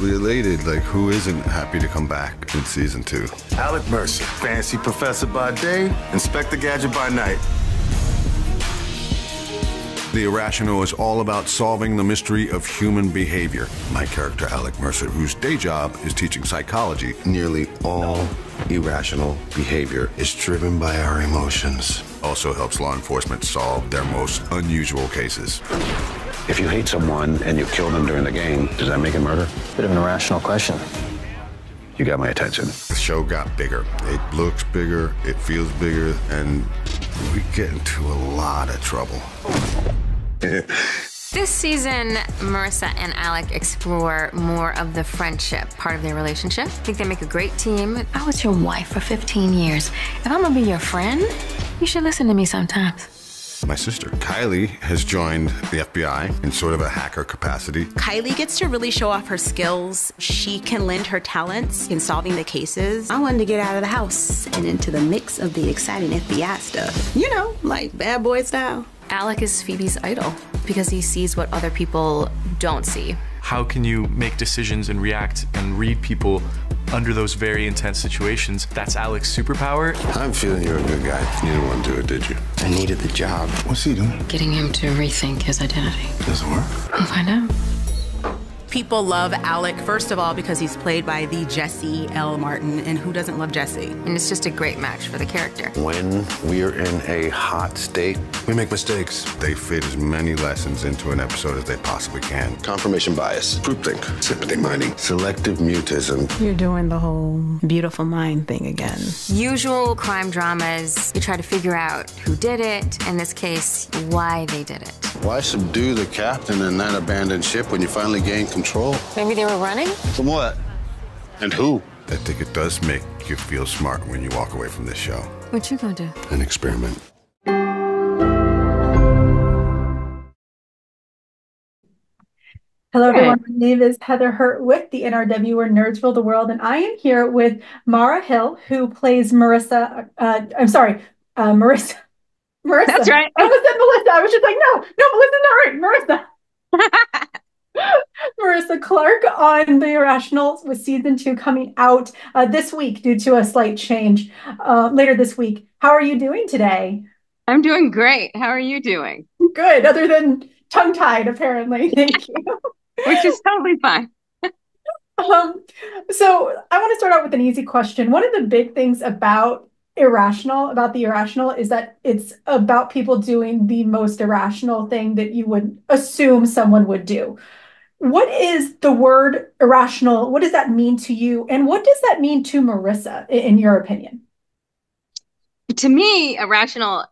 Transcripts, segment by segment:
completely elated. Like, who isn't happy to come back in season 2? Alec Mercer, fancy professor by day, Inspector Gadget by night. The Irrational is all about solving the mystery of human behavior. My character, Alec Mercer, whose day job is teaching psychology. Nearly all irrational behavior is driven by our emotions. Also helps law enforcement solve their most unusual cases. If you hate someone and you kill them during the game, does that make it murder? Bit of an irrational question. You got my attention. The show got bigger. It looks bigger, it feels bigger, and we get into a lot of trouble. This season, Marissa and Alec explore more of the friendship part of their relationship. I think they make a great team. I was your wife for 15 years. If I'm gonna be your friend, you should listen to me sometimes. My sister, Kylie, has joined the FBI in sort of a hacker capacity. Kylie gets to really show off her skills. She can lend her talents in solving the cases. I wanted to get out of the house and into the mix of the exciting FBI stuff. You know, like bad boy style. Alec is Phoebe's idol because he sees what other people don't see. How can you make decisions and react and read people under those very intense situations? That's Alec's superpower. I'm feeling you're a good guy. You didn't want to do it, did you? I needed the job. What's he doing? Getting him to rethink his identity. Doesn't work. We'll find out. People love Alec, first of all, because he's played by the Jesse L. Martin, and who doesn't love Jesse? And it's just a great match for the character. When we're in a hot state, we make mistakes. They fit as many lessons into an episode as they possibly can. Confirmation bias, groupthink, sympathy mining, selective mutism. You're doing the whole beautiful mind thing again. Usual crime dramas, you try to figure out who did it, in this case, why they did it. Why subdue the captain and that abandoned ship when you finally gain control? Maybe they were running? From what? And who? I think it does make you feel smart when you walk away from this show. What you gonna do? An experiment. Hello, everyone. My name is Heather Hurt with the NRW, where nerds rule the world, and I am here with Maahra Hill, who plays Marissa. Marissa. That's right. I almost said Melissa. I was just like, no, Melissa's not right. Marissa Clark on The Irrational with season 2 coming out this week due to a slight change later this week. How are you doing today? I'm doing great. How are you doing? Good, other than tongue-tied, apparently. Thank you. Which is totally fine. So I want to start out with an easy question. One of the big things about The Irrational is that it's about people doing the most irrational thing that you would assume someone would do. What is the word irrational? What does that mean to you? And what does that mean to Marissa, in your opinion? To me, irrational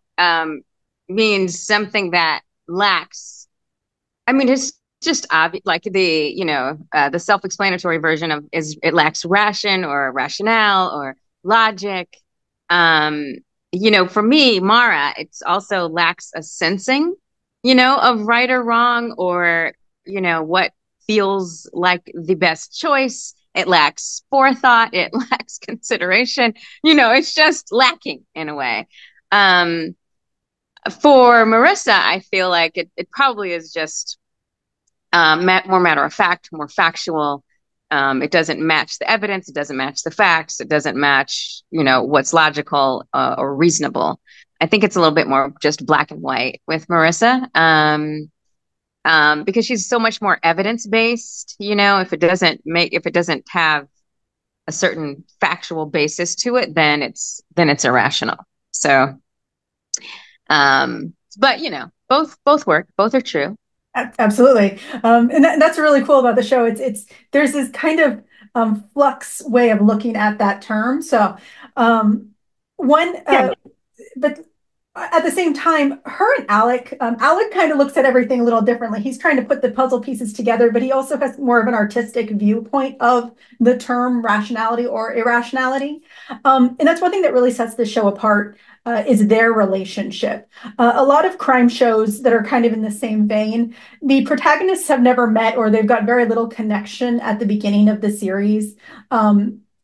means something that lacks, it's just obvious, like the self-explanatory version of it lacks ration or rationale or logic. For me, Maahra, it's also lacks a sensing, of right or wrong, or, what feels like the best choice. It lacks forethought. It lacks consideration. It's just lacking in a way. For Marissa, I feel like it probably is just more matter of fact, more factual. It doesn't match the evidence. It doesn't match the facts. It doesn't match, what's logical or reasonable. I think it's a little bit more just black and white with Marissa, because she's so much more evidence-based. If it doesn't have a certain factual basis to it, then it's irrational. So, but both work. Both are true. Absolutely. And that's really cool about the show. There's this kind of flux way of looking at that term. So but at the same time, her and Alec kind of looks at everything a little differently. He's trying to put the puzzle pieces together, but he also has more of an artistic viewpoint of the term rationality or irrationality. And that's one thing that really sets the show apart. Is their relationship. A lot of crime shows that are kind of in the same vein, the protagonists have never met or they've got very little connection at the beginning of the series.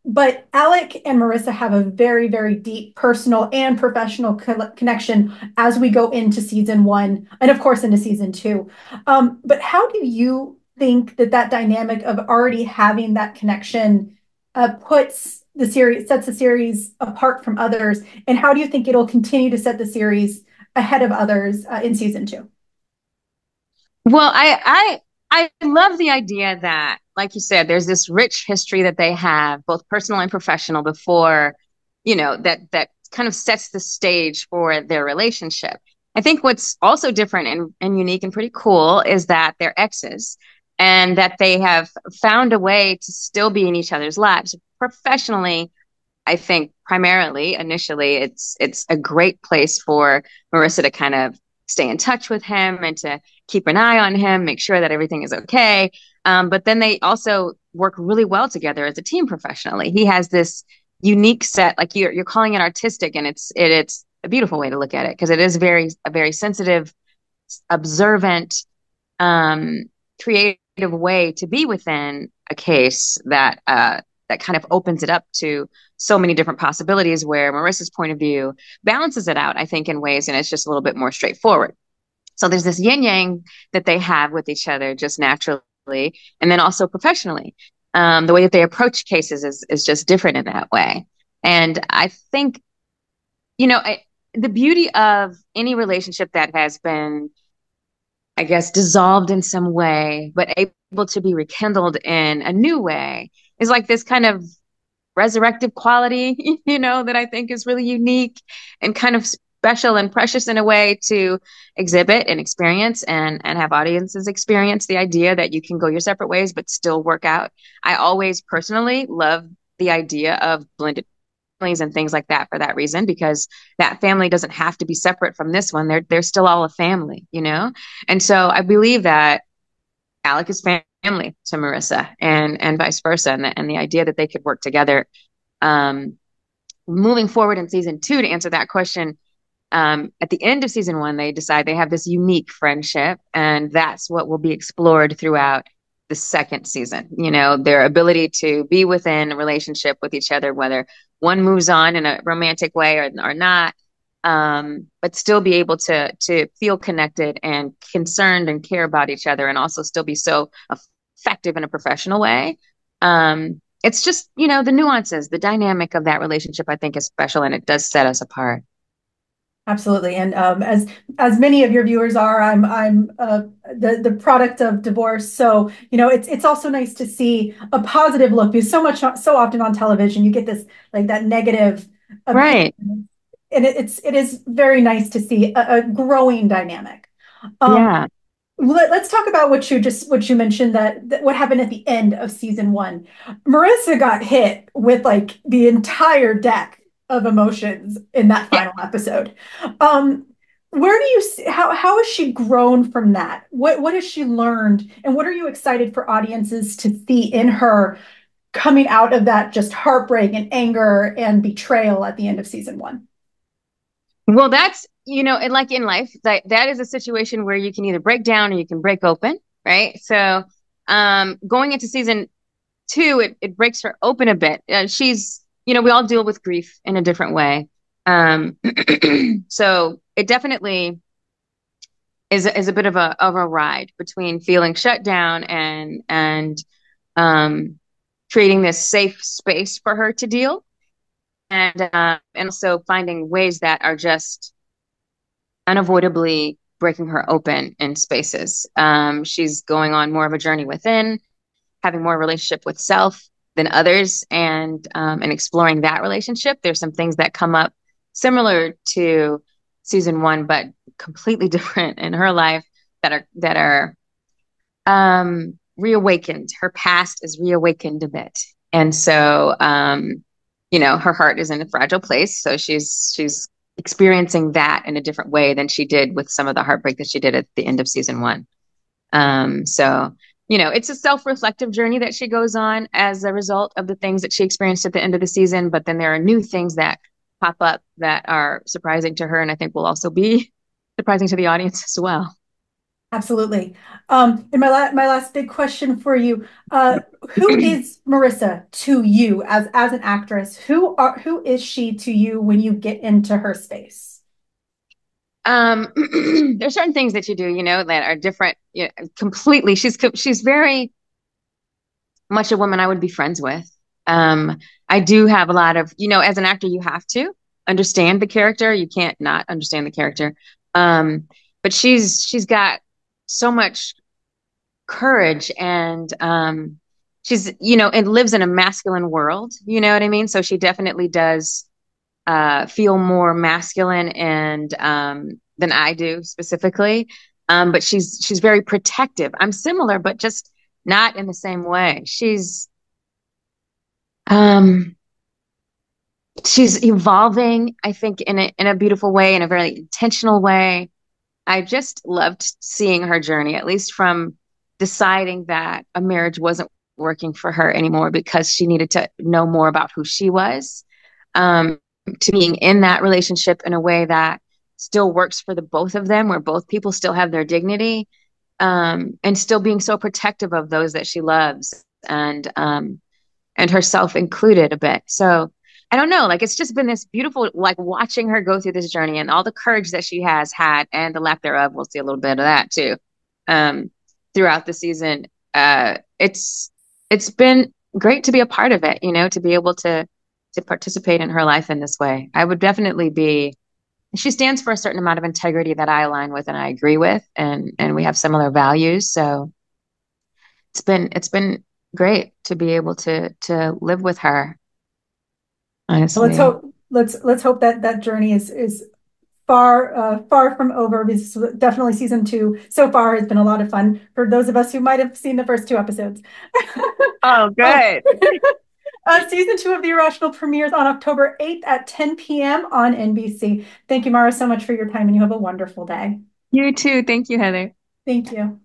But Alec and Marissa have a very, very deep personal and professional connection as we go into season 1 and, of course, into season 2. But how do you think that dynamic of already having that connection sets the series apart from others? And how do you think it'll continue to set the series ahead of others in season 2? Well, I love the idea that, like you said, there's this rich history that they have, both personal and professional, before, that kind of sets the stage for their relationship. I think what's also different and unique and pretty cool is that they're exes and that they have found a way to still be in each other's lives. Professionally, I think primarily, initially, it's a great place for Marissa to kind of stay in touch with him and to keep an eye on him, make sure that everything is okay. But then they also work really well together as a team professionally. He has this unique set, like you're calling it artistic, and it's a beautiful way to look at it, because it is a very sensitive, observant, creative way to be within a case that kind of opens it up to so many different possibilities, where Marissa's point of view balances it out, I think, in ways, and it's just a little bit more straightforward. So there's this yin yang that they have with each other just naturally, and then also professionally. The way that they approach cases is just different in that way. And I think, the beauty of any relationship that has been, I guess, dissolved in some way, but able to be rekindled in a new way, is like this kind of resurrective quality, that I think is really unique and kind of special and precious in a way to exhibit and experience and have audiences experience the idea that you can go your separate ways, but still work out. I always personally love the idea of blended families and things like that for that reason, because that family doesn't have to be separate from this one. They're still all a family, And so I believe that Alec is family to Marissa and vice versa. And the idea that they could work together, moving forward in season 2, to answer that question, at the end of season 1, they decide they have this unique friendship, and that's what will be explored throughout the second season. Their ability to be within a relationship with each other, whether one moves on in a romantic way or not, but still be able to feel connected and concerned and care about each other, and also still be so effective in a professional way. It's just, the nuances, the dynamic of that relationship, I think, is special, and it does set us apart. Absolutely. And as many of your viewers are, I'm the product of divorce. So, it's also nice to see a positive look, because so often on television, you get this, like, that negative. Right. And it is very nice to see a growing dynamic. Yeah. Let's talk about what you mentioned, that what happened at the end of season 1. Marissa got hit with, like, the entire deck of emotions in that final episode. Where do you see, how has she grown from that? What has she learned, and what are you excited for audiences to see in her coming out of that just heartbreak and anger and betrayal at the end of season 1? Well, that's, and like in life, that is a situation where you can either break down or you can break open, right? So going into season 2, it breaks her open a bit. She's, we all deal with grief in a different way. So it definitely is a bit of a ride between feeling shut down and creating this safe space for her to deal. And also finding ways that are just unavoidably breaking her open in spaces. She's going on more of a journey within, having more relationship with self than others, and exploring that relationship. There's some things that come up similar to season 1, but completely different in her life that are reawakened. Her past is reawakened a bit, and so her heart is in a fragile place. So she's experiencing that in a different way than she did with some of the heartbreak that she did at the end of season 1. So it's a self-reflective journey that she goes on as a result of the things that she experienced at the end of the season. But then there are new things that pop up that are surprising to her, and I think will also be surprising to the audience as well. Absolutely. And my last big question for you, who is Marissa to you as an actress? Who is she to you when you get into her space? There's certain things that you do, that are different, completely. She's very much a woman I would be friends with. I do have a lot of, as an actor, you have to understand the character. You can't not understand the character. But she's got so much courage, and she's, and lives in a masculine world. You know what I mean? So she definitely does feel more masculine and than I do specifically. But she's very protective. I'm similar, but just not in the same way. She's evolving, I think, in a beautiful way, in a very intentional way. I just loved seeing her journey, at least from deciding that a marriage wasn't working for her anymore because she needed to know more about who she was, to being in that relationship in a way that still works for the both of them, where both people still have their dignity, and still being so protective of those that she loves, and herself included a bit. So I don't know, it's just been this beautiful, watching her go through this journey and all the courage that she has had, and the lack thereof. We'll see a little bit of that too, throughout the season. It's been great to be a part of it, to be able to participate in her life in this way. I would definitely she stands for a certain amount of integrity that I align with and I agree with, and we have similar values. So it's been great to be able to live with her. Honestly. Let's hope that journey is far from over, because definitely season 2 so far has been a lot of fun for those of us who might have seen the first 2 episodes. Oh, good. Season 2 of The Irrational premieres on October 8th at 10 p.m. on NBC. Thank you, Maahra, so much for your time, and you have a wonderful day. You too. Thank you, Heather. Thank you.